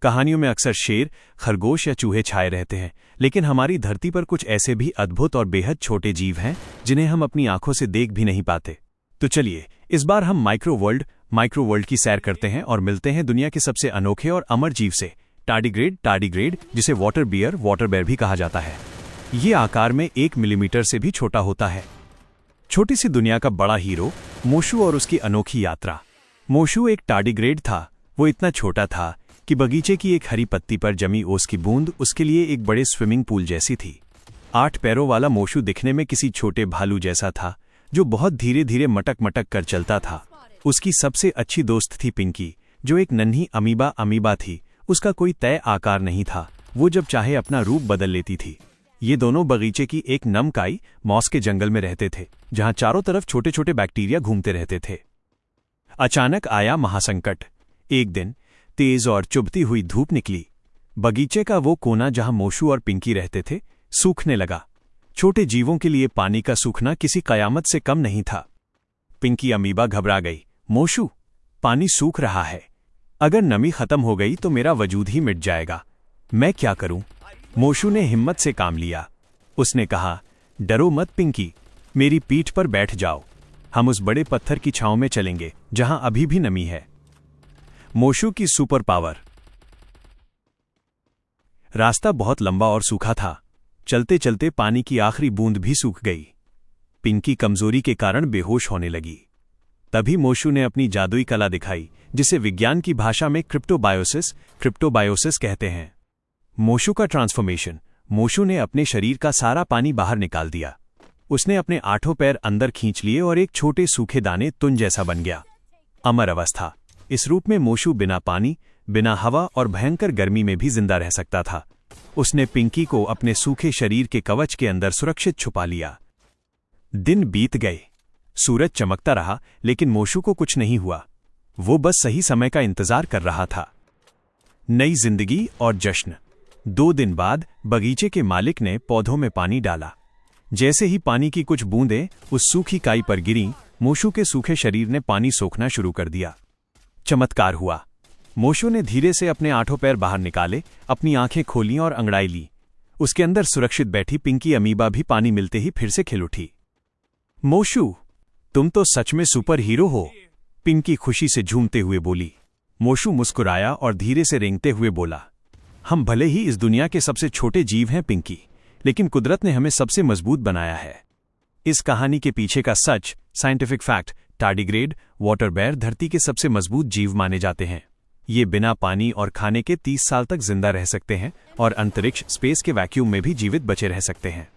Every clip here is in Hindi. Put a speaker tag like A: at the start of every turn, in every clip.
A: कहानियों में अक्सर शेर, खरगोश या चूहे छाए रहते हैं, लेकिन हमारी धरती पर कुछ ऐसे भी अद्भुत और बेहद छोटे जीव हैं जिन्हें हम अपनी आंखों से देख भी नहीं पाते। तो चलिए, इस बार हम माइक्रो वर्ल्ड की सैर करते हैं और मिलते हैं दुनिया के सबसे अनोखे और अमर जीव से, टार्डिग्रेड, जिसे वाटर बेयर भी कहा जाता है। ये आकार में 1 मिलीमीटर से भी छोटा होता है। छोटी सी दुनिया का बड़ा हीरो मोशु और उसकी अनोखी यात्रा। मोशु एक टार्डिग्रेड था। वो इतना छोटा था कि बगीचे की एक हरी पत्ती पर जमी ओस की बूंद उसके लिए एक बड़े स्विमिंग पूल जैसी थी। 8 पैरों वाला मोशु दिखने में किसी छोटे भालू जैसा था, जो बहुत धीरे धीरे मटक कर चलता था। उसकी सबसे अच्छी दोस्त थी पिंकी, जो एक नन्ही अमीबा थी। उसका कोई तय आकार नहीं था, वो जब चाहे अपना रूप बदल लेती थी। ये दोनों बगीचे की एक नमकाई मॉस के जंगल में रहते थे, जहां चारों तरफ छोटे छोटे बैक्टीरिया घूमते रहते थे। अचानक आया महासंकट। एक दिन तेज और चुभती हुई धूप निकली। बगीचे का वो कोना जहां मोशु और पिंकी रहते थे सूखने लगा। छोटे जीवों के लिए पानी का सूखना किसी कयामत से कम नहीं था। पिंकी अमीबा घबरा गई। मोशु, पानी सूख रहा है। अगर नमी खत्म हो गई तो मेरा वजूद ही मिट जाएगा। मैं क्या करूं? मोशु ने हिम्मत से काम लिया। उसने कहा, डरो मत पिंकी, मेरी पीठ पर बैठ जाओ। हम उस बड़े पत्थर की छांव में चलेंगे जहां अभी भी नमी है। मोशु की सुपर पावर। रास्ता बहुत लंबा और सूखा था। चलते चलते पानी की आखिरी बूंद भी सूख गई। पिंकी कमजोरी के कारण बेहोश होने लगी। तभी मोशु ने अपनी जादुई कला दिखाई, जिसे विज्ञान की भाषा में क्रिप्टोबायोसिस कहते हैं। मोशु का ट्रांसफॉर्मेशन। मोशु ने अपने शरीर का सारा पानी बाहर निकाल दिया। उसने अपने 8 पैर अंदर खींच लिए और एक छोटे सूखे दाने तुन जैसा बन गया। अमर अवस्था। इस रूप में मोशु बिना पानी, बिना हवा और भयंकर गर्मी में भी जिंदा रह सकता था। उसने पिंकी को अपने सूखे शरीर के कवच के अंदर सुरक्षित छुपा लिया। दिन बीत गए। सूरज चमकता रहा, लेकिन मोशु को कुछ नहीं हुआ। वो बस सही समय का इंतजार कर रहा था। नई जिंदगी और जश्न। 2 दिन बाद बगीचे के मालिक ने पौधों में पानी डाला। जैसे ही पानी की कुछ बूंदें उस सूखी काई पर गिरीं, मोशु के सूखे शरीर ने पानी सोखना शुरू कर दिया। चमत्कार हुआ। मोशु ने धीरे से अपने 8 पैर बाहर निकाले, अपनी आंखें खोलीं और अंगड़ाई ली। उसके अंदर सुरक्षित बैठी पिंकी अमीबा भी पानी मिलते ही फिर से खिल उठी। मोशु, तुम तो सच में सुपर हीरो हो, पिंकी खुशी से झूमते हुए बोली। मोशु मुस्कुराया और धीरे से रेंगते हुए बोला, हम भले ही इस दुनिया के सबसे छोटे जीव हैं पिंकी, लेकिन कुदरत ने हमें सबसे मजबूत बनाया है। इस कहानी के पीछे का सच, scientific fact, tardigrade water bear धरती के सबसे मजबूत जीव माने जाते हैं। ये बिना पानी और खाने के 30 साल तक जिंदा रह सकते हैं और अंतरिक्ष स्पेस के वैक्यूम में भी जीवित बचे रह सकते हैं।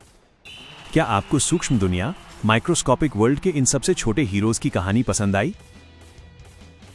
A: क्या आपको सूक्ष्म दुनिया, माइक्रोस्कोपिक वर्ल्ड के इन सबसे छोटे हीरोज की कहानी पसंद आई?